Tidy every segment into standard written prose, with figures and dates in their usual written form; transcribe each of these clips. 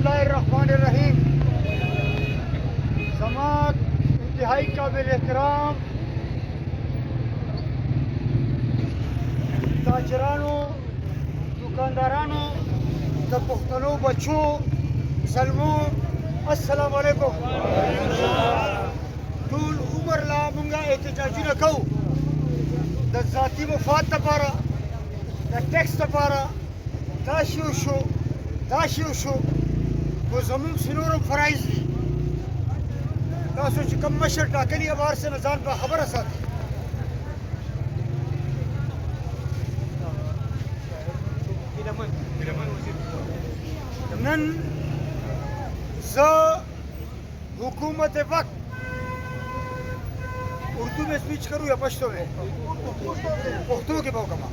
اللہ الرحمن الرحیم. سماعت انتہائی قابل احترام تاجرانو، دکاندارانو، د پښتنو بچو سلمو، السلام علیکم. ټول عمر لا مونږه احتجاجونه کوو د ذاتي مفاد لپاره، د ټیکس لپاره. دا شی وشو، دا شی وشو، خو زمونږ چې نور هم فرایض دي. تاسو چې کوم مشر ټاکلي یم هر څه نه ځان باخبره ساتئ. نن زه حکومت وقت اردو میں اسپیچ کروں یا پشتو میں؟ پختو کے باو کما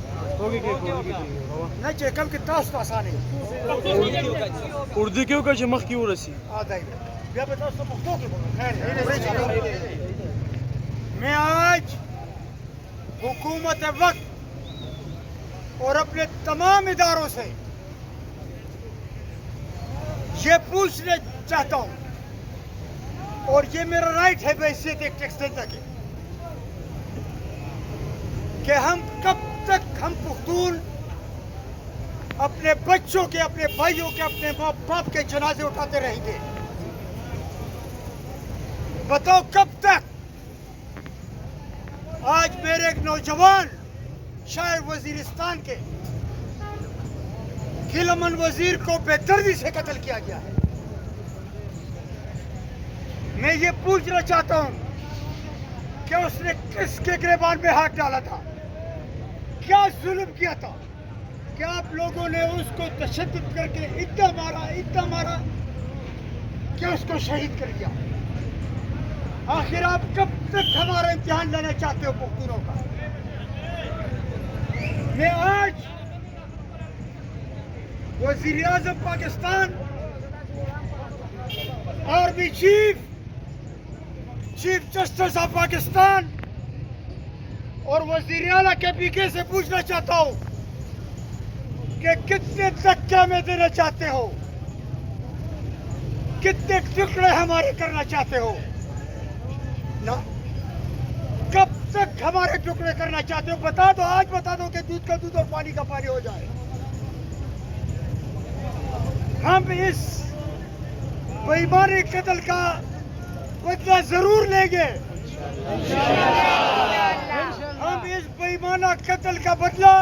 نہ چې کم کې تاسو ته اسانه اردو کیوں کہ مخ کی ورسی آدھائی بیا به تاسو پختو کې باو. خیر میں آج حکومت وقت اور اپنے تمام اداروں سے یہ پوچھنا چاہتا ہوں، اور یہ میرا رائٹ ہے بحیثیت ایک ٹیکس دیتا کے، کہ ہم کب تک ہم پختون اپنے بچوں کے، اپنے بھائیوں کے، اپنے ماں باپ کے جنازے اٹھاتے رہیں گے؟ بتاؤ کب تک؟ آج میرے ایک نوجوان شاعر وزیرستان کے گل امن وزیر کو بے دردی سے قتل کیا گیا ہے. میں یہ پوچھنا چاہتا ہوں کہ اس نے کس کے گریبان میں ہاتھ ڈالا تھا، کیا ظلم کیا تھا کہ آپ لوگوں نے اس کو تشدد کر کے اتنا مارا کہ اس کو شہید کر دیا. آخر آپ کب تک ہمارا امتحان لینا چاہتے ہو پختونوں کا؟ میں آج وزیر اعظم Pakistan, army chief justice of Pakistan اور وزیر اعلیٰ کے پی کے سے پوچھنا چاہتا ہوں کہ کتنے دھکے میں دینا چاہتے ہو، کتنے ٹکڑے ہمارے کرنا چاہتے ہو، کب تک ہمارے ٹکڑے کرنا چاہتے ہو؟ بتا دو، آج بتا دو کہ دودھ کا دودھ اور پانی کا پانی ہو جائے. ہم اس بے ایمانی قتل کا بدلہ ضرور لیں گے. ہم اس بے ایمانہ قتل کا بدلہ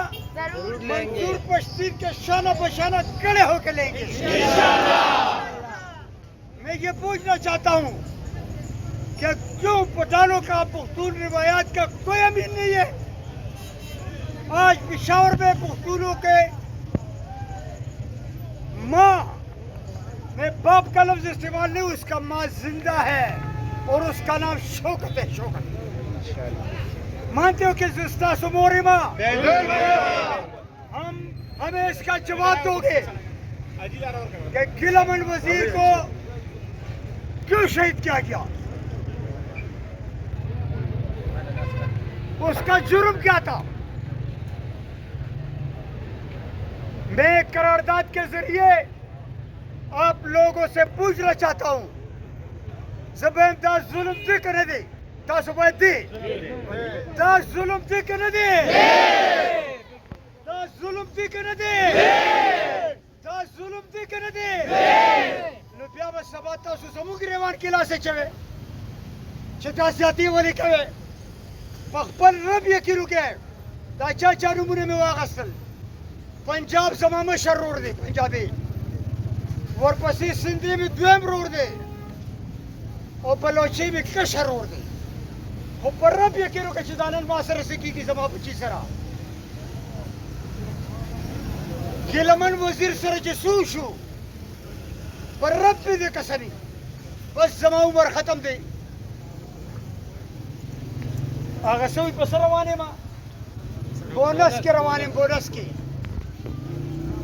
منظور پشتین کے شانہ بشانہ کھڑے ہو کے لیں گے. میں یہ پوچھنا چاہتا ہوں کہ کیوں پٹھانوں کا، پختون روایات کا کوئی امین نہیں ہے؟ آج پشاور میں پختونوں کے ماں، میں باپ کا لفظ استعمال نہیں، اس کا ماں زندہ ہے اور اس کا نام شوکت ہے. شوکت مانتے ہو کہ زستہ سموری ماں؟ ہمیں اس کا جواب دو گے کہ گل امن وزیر کو کیوں شہید کیا گیا؟ اس کا جرم کیا تھا؟ میں ایک قرارداد کے ذریعے آپ لوگوں سے پوچھنا چاہتا ہوں، زبان دا ظلم دی کرنے دے، دا سبای دی، دا ظلم دی کرنے دے، دا ظلم دی کرنے دے، دا ظلم دی کرنے دے. نو بیا به سبا تاسو زموږ ریوان کې لاسې چوئ چې دا زیاتي ولې کوئ؟ په خپل رب یقین وکړئ. دا چا نومونه مې واخیستل. پنجاب زما مشر رور دی، پنجابي، ورپسې سندھی مې دویم رور دی، او بلوچي مې کشر رور دی. خو پر رب یقین وکړئ چې دا نن ما سره څه کېږي، زما بچي سره. گل امن وزیر سره چې څه وشو، پر رب مې دې قسمي، بس زما عمر ختم دی. هغه سوی په څه روان یم؟ بونس کې روان یم، بونس کې.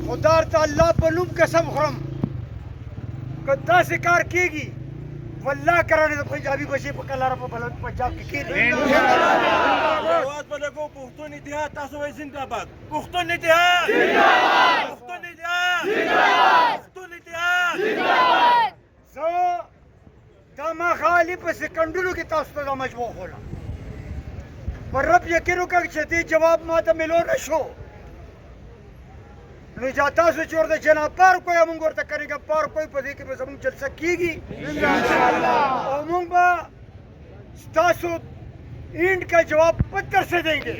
خدا ته الله په نوم قسم خورم که داسې کار کېږي، والله کرانې د پنجابي بچې په کلاره په بلد پنجاب کې کېږي. آواز په لګو، پښتون اتحاد، تاسو وایئ زنده باد. پښتون اتحاد، پښتون اتحاد، پښتون اتحاد. زه دا ماخالي پسې کنډلو کې تاسو ته دا مجموع کولم پر رب یقین وکړه چې دې جواب ما ته ملو نه شو نو جا تاسو چې ورته جناب پار کوی موږ ورته کرېږه پار کوی په دې کې به زموږ جلسه کېږي او موږ به ستاسو اینڈ کا جواب پتھر سے دیں گے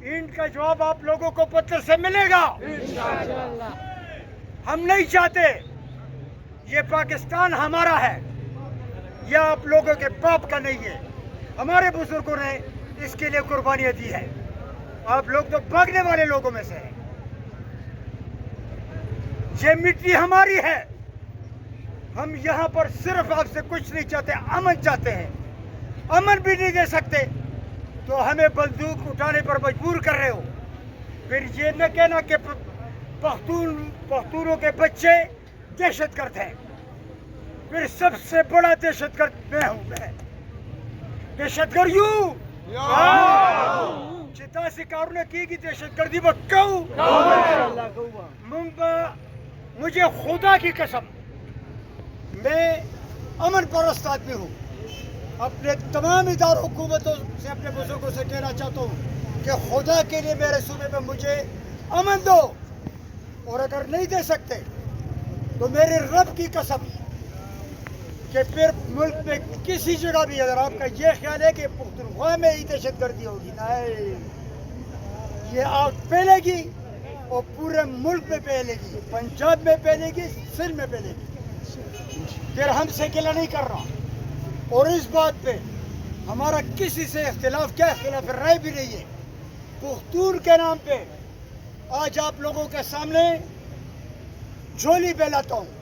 اینڈ کا جواب آپ لوگوں کو پتھر سے ملے گا ہم نہیں چاہتے یہ پاکستان ہمارا ہے یہ آپ لوگوں کے باپ کا نہیں ہے ہمارے بزرگوں نے اس کے لیے قربانیاں دی ہے آپ لوگ تو بھاگنے والے لوگوں میں سے ہیں یہ مٹی ہماری ہے ہم یہاں پر صرف آپ سے کچھ نہیں چاہتے امن چاہتے ہیں امن بھی نہیں دے سکتے تو ہمیں بندوق اٹھانے پر مجبور کر رہے ہو پھر یہ نہ کہنا کہ پختونوں کے بچے دہشت گرد ہیں پھر سب سے بڑا دہشت گرد میں ہوں میں دہشت گردیوں چتا سے کارونه کیږي دہشت گردی وہ کہوں مجھے خدا کی قسم میں امن پرست آدمی ہوں اپنے تمام اداروں حکومتوں سے اپنے بزرگوں سے کہنا چاہتا ہوں کہ خدا کے لیے میرے صوبے میں مجھے امن دو اور اگر نہیں دے سکتے تو میرے رب کی قسم کہ پھر ملک میں کسی جگہ بھی اگر آپ کا یہ خیال ہے کہ پختونخوا میں ہی دہشت گردی ہوگی نہیں یہ آگ پھیلے گی اور پورے ملک میں پھیلے گی پنجاب میں پھیلے گی سندھ میں پھیلے گی پھر ہم سے گلہ نہیں کر رہا اور اس بات پہ ہمارا کسی سے اختلاف کیا اختلاف رائے بھی نہیں ہے پختون کے نام پہ آج آپ لوگوں کے سامنے جھولی پھیلاتا ہوں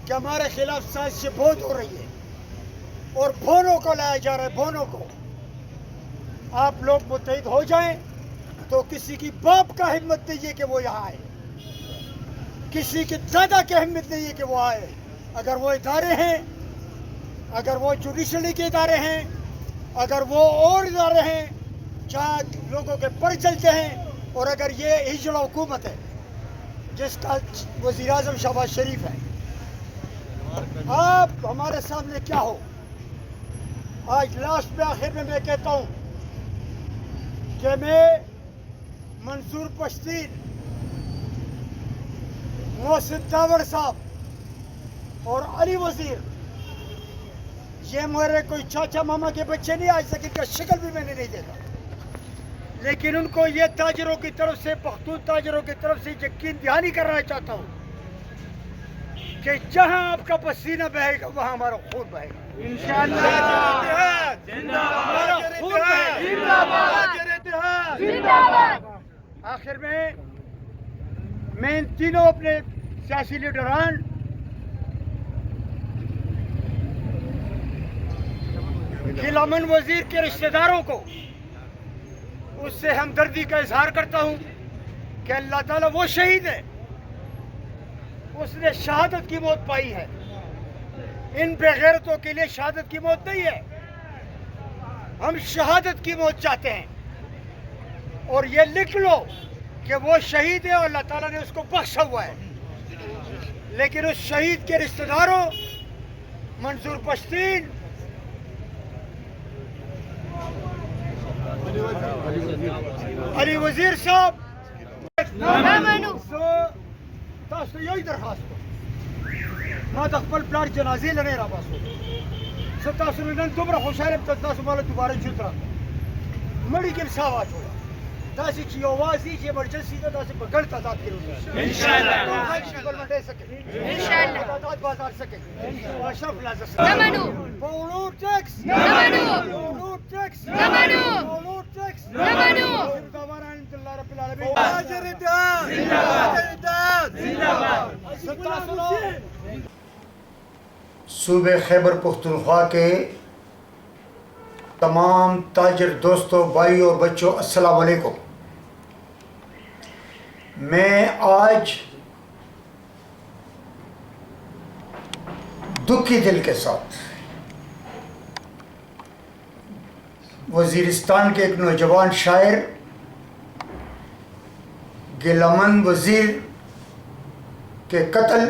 کہ ہمارے خلاف سازشیں بہت ہو رہی ہے اور بھونوں کو لایا جا رہا ہے بھونوں کو آپ لوگ متحد ہو جائیں تو کسی کی باپ کا ہمت نہیں ہے کہ وہ یہاں آئے کسی کی دادا کی ہمت نہیں ہے کہ وہ آئے اگر وہ ادارے ہیں اگر وہ جوڈیشری کے ادارے ہیں اگر وہ اور ادارے ہیں جہاں لوگوں کے پر چلتے ہیں اور اگر یہ ہجڑا حکومت ہے جس کا وزیر اعظم شہباز شریف ہے آپ ہمارے سامنے کیا ہو آج لاسٹ میں آخر میں کہتا ہوں کہ میں منصور پشتین محسن داور صاحب اور علی وزیر یہ میرے کوئی چاچا ماما کے بچے نہیں آج تک ان کا شکل بھی میں نے نہیں دیکھا لیکن ان کو یہ تاجروں کی طرف سے پختون تاجروں کی طرف سے یقین دہانی کرنا چاہتا ہوں کہ جہاں آپ کا پسینہ بہے گا وہاں ہمارا خون بہے گا انشاءاللہ ہمارا خون بہے گا آخر میں ان تینوں اپنے سیاسی لیڈران غلامن وزیر کے رشتہ داروں کو اس سے ہمدردی کا اظہار کرتا ہوں کہ اللہ تعالیٰ وہ شہید ہے اس نے شہادت کی موت پائی ہے ان بے غیرتوں کے لیے شہادت کی موت نہیں ہے ہم شہادت کی موت چاہتے ہیں اور یہ لکھ لو کہ وہ شہید ہے اور اللہ تعالیٰ نے اس کو بخشا ہوا ہے لیکن اس شہید کے رشتہ داروں منصور پشتین علی وزیر صاحب تاسو یو درخواست ما د خپل پلار جنازې لري را باسو زه تاسو نن دومره خوشاله یم تاسو مالا دوباره جوت را مړي کې سا واچو داسې چې یو وازي چې ایمرجنسي ده داسې په ګڼ تعداد کې وشي ان شاء الله ان شاء الله تعداد بازار سکے اشرف لازم نمنو بولو ټیکس نمنو بولو ټیکس نمنو بولو ټیکس نمنو دوباره الحمدلله رب العالمین حاضر اتحاد زندہ باد صوبے خیبر پختونخوا کے تمام تاجر دوستوں بھائیوں اور بچوں السلام علیکم میں آج دکھی دل کے ساتھ وزیرستان کے ایک نوجوان شاعر غلامن وزیر کے قتل